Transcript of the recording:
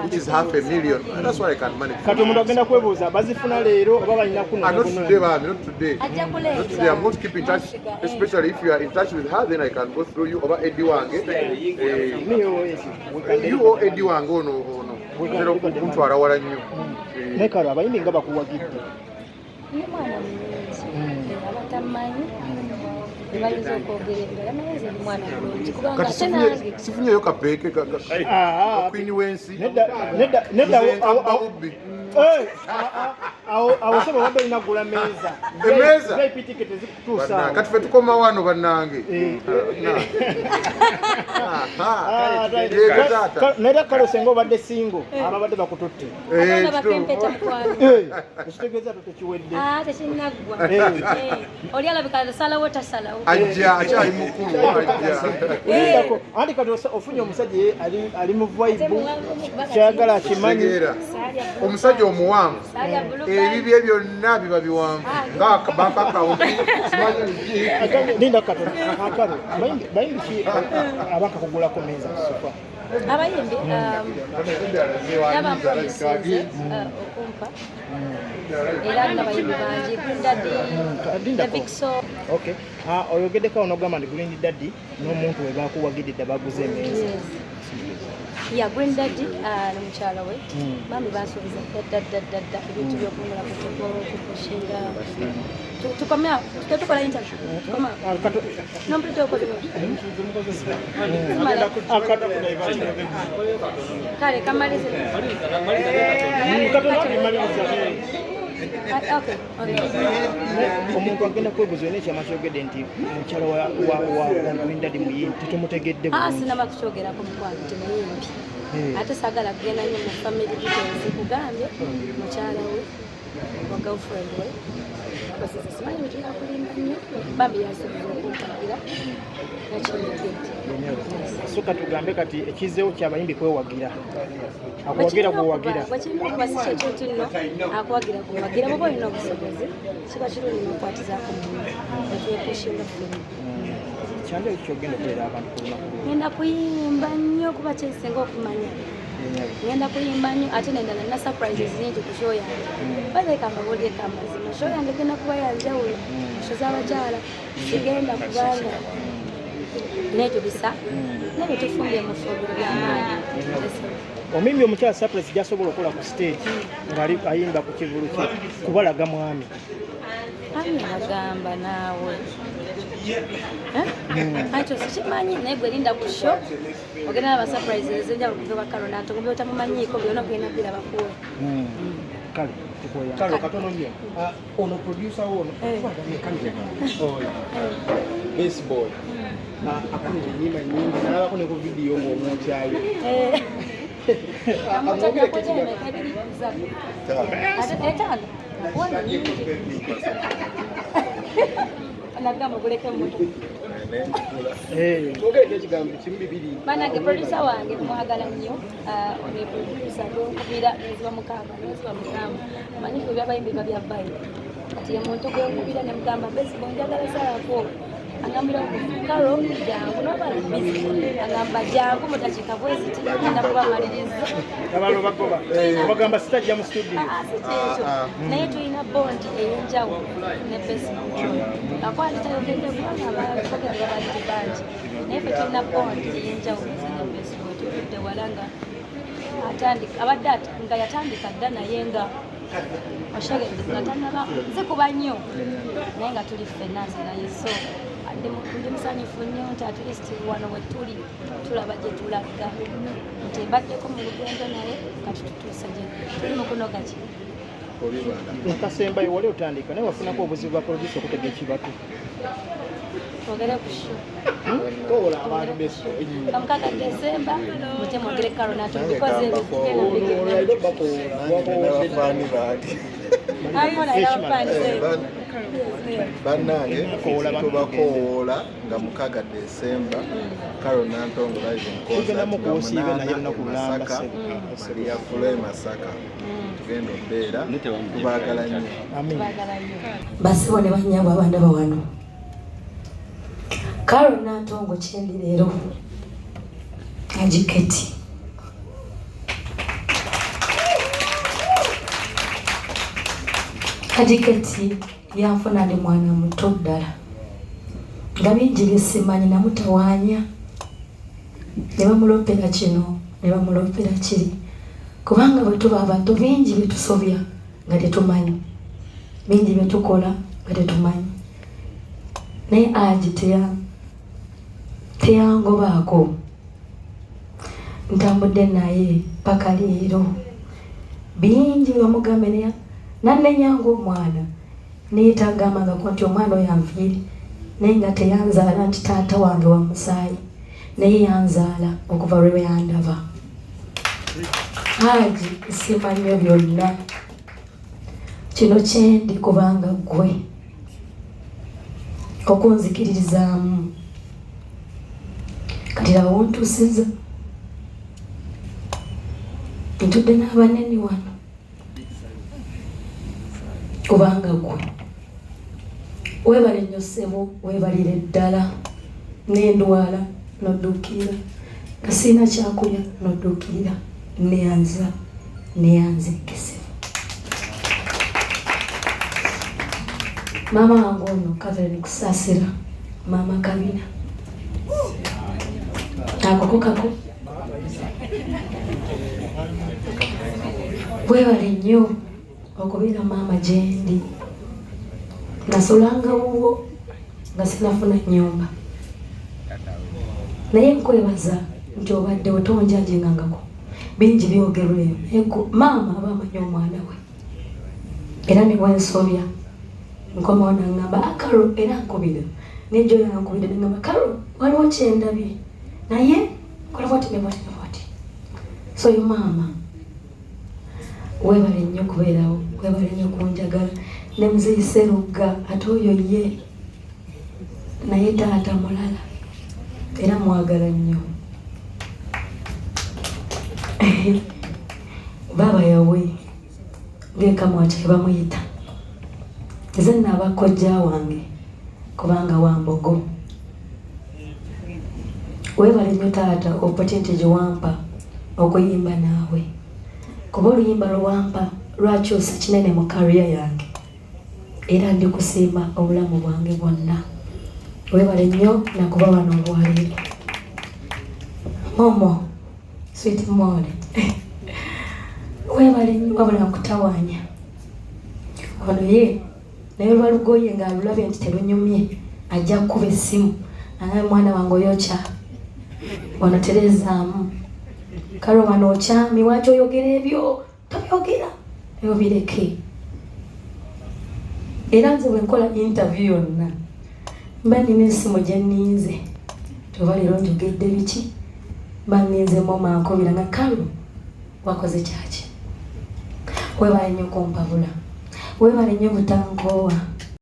which is $500,000. That's what I can manage. Kati omuntu agenda kwebuuza bazifuna leero oba balina kuno. Not today, Bami, not today. Not today. I'm going to keep in touch, especially if you are in touch with her, then I can go through you over Eddie Wange. You or Eddie Wange, no. Zero kuntwala wala nnyo. Ne kale abayimbi nga bakuwagidde. Ni mwana mwenzi. Abatamanyi. Balizo kwogerera naye mwana mulungi kubanga tena sifunyeyo kapeke Queen wensi. Nedda awo soba wabbe inagula meza. Emeza. VIP ticket zikutuusa. Kati fe tukoma wano bannange. Nedda kale senga obadde singo ababadde bakututte. Ekitegeeza tekiwedde. Tekinnaggwa. Oli alabika salawo tasalawo. Ajja akyali mukulu ajja. Andi kati ofunye omusajja ali mu vibe kyagala akimanyi. Omusajja omuwanvu ebibye byonna biba biwanvu nga bank account linda katono akalo bayimbi ki abakakugulako meza sofa abayimbi n'abaproducers okumpa era n'abayimbi bangi Green Daddy okay oyogeddeko onogamba ndi Green Daddy n'omuntu we bakuwagidde baguze emeza ya Green Daddy n'omukyala we bambi basuubiza ddadda ebintu by'okumula kukushinga tukomea tukola interview tukoma nompito ko kale kamalize omuntu agenda kwebuuza n'ekyama kyogedde nti mukyala wa Green Daddy muyimbi tetumutegedde sinaba kukyogerako mukwano temuyimbi ate sagala kugenda nnyo mu family details kugambye mukyala we wa girlfriend we basisa simanyi bitula kulimba nnyo bambi yasuubiza okumpagira soka tugambe kati ekizeewo kyabayimbi kwewagira akuwagira kuwagira akuwagira kuwagira bwoba olina obusobozi kiba kirungi n'okwatizaako etwekushinga firimu kyanja kyogenda okulera abantu kulunaku ngenda kuyimba nnyo kuba kyesinga okumanya ngenda kuyimba nnyo ate nendala na surprises nyingi ku show yange balekamba bolyeko amazima show yange genda kuba yanjawulo sho z'abakyala sigenda kubanga nejo bisa nebyo tufumbye mu fobiro by'amaanyi omimbi omukyala surprise gyasobola okukola ku stage ng'ali ayimba ku kivulu kye kubalaga mwami ani agamba naawe akyo sikimanyi naye gwe linda ku show ogenda n'aba surprises enjawulo kuva bakalo nato ngoba otamumanyiiko byonna kugenda biraba kuwe kale kale katono nnyo ono producer ono baseball akoze enyimba nyingi nalabako ne ku vidiyo ng'omwokyayo nagamba kuleka omuntu twogedde ekigambo kimu bibiri banange producer wange mwagala nnyo ne producer gw'onkubira neziba mukaaga neziba mugamba manyifu ebyabayimbi babyavayo kati omuntu gw'onkubira ne mugamba baseball njagala salako angambira karo jangu nobali busy angamba jangu mutachika bwezi tugenda kubamaliriza abantu bagoba bagamba sitajja mu studio naye tulina bondi ey'enjawulo ne Facebook akwali tayogedde kubanga abakogera babadde bangi naye fe tulina bondi ey'enjawulo ne Facebook tudde wala nga atandika abadde nga yatandika dda naye nga oshegedde nga tannaba zikuba nnyo naye nga tuli ffenna nze naye so ndi musanyufu nnyo nti at least wano we tuli tulaba gye tulaga nti mbaddeko mu lugendo naye kati tutuusa gye tuli mu kunoga ki nkasembayo wali otandika naye wafunako obuzibu bwa producer okutega ekibatu twogere ku show towola abantu beso kamukaga Desemba mute mwogere karo nato bikoze bannange tubakoola nga mukaga Desemba Karo Nantongo live concert Masaka tugenda obeera tubaagala nnyo basibo ne banyabwa abanda bawano Karo Nantongo kyendi leero ajiketi Kati yanfuna ndi mwana muto ddala nga bingi byesimanyi namutawaanya ne bamulopera kino ne bamulopera kiri kubanga bwe tuba abantu bingi byetusobya nga tetumanyi bingi byetukola nga tetumanyi naye Haji teyangobaako ntambudde naye paka leero bingi bamugambye nannenyanga omwana naye tagambangako nti omwana oyo anviire naye nga teyanzaala nti taata wange wa musaayi naye yanzaala okuva lwe yandaba. Haji simanyo byonna kino kyendi kubanga gwe okunzikiririzaamu kati awo ntusiza ntudde n'abanene wano kubanga gwe weebale nnyo ssebo weebalire ddala n'endwala nodduukirira nga sirina kyakulya nodduukirira neyanzikise. Maama wange ono Catherine Kusaasira maama Kabina akokokako weebale nnyo okubeera maama gyendi nasolanga wuwo nga sinafuna nnyumba naye nkwebaza nti obadde otonjanjingangako bingi byogerweyo maama aba amanyi omwana we era niwensobya nkomawo naŋŋamba Karo era nkubira nejo yankubira naŋŋamba Karo waliwo kyendabye naye kola bwati nebwati so yo maama weebale nnyo kubeerawo weebale nnyo kunjagala ne muzeeyise Lugga ate oyo ye naye taata mulala era mwagala nnyo baba yawe ng'ekamwaki bamuyita nze nnaaba kojja wange kubanga Wambogo weebale nnyo taata opportunity gye okuyimba naawe kuba oluyimba lwampa lwakyusa kinene mu career yange era ndikusiima obulamu bwange bwonna weebale nnyo nakuba wano olwaleero Momo sweet mole weebale nnyo wabula nkutawaanya ono ye naye lwa lugoye ng'alulabye nti terunyumye ajja kukuba essimu anaye mwana wange oyokya wano terezaamu Karo wano okyami waki oyogera ebyo tobyogera ebyo bireke era nze bwe nkola interview yonna mba nina essimu gye nninze toba leero njogedde biki mba nninzemu mankubira nga Karo wakoze kyaki weebale nnyo kumpabula weebale nnyo butankoowa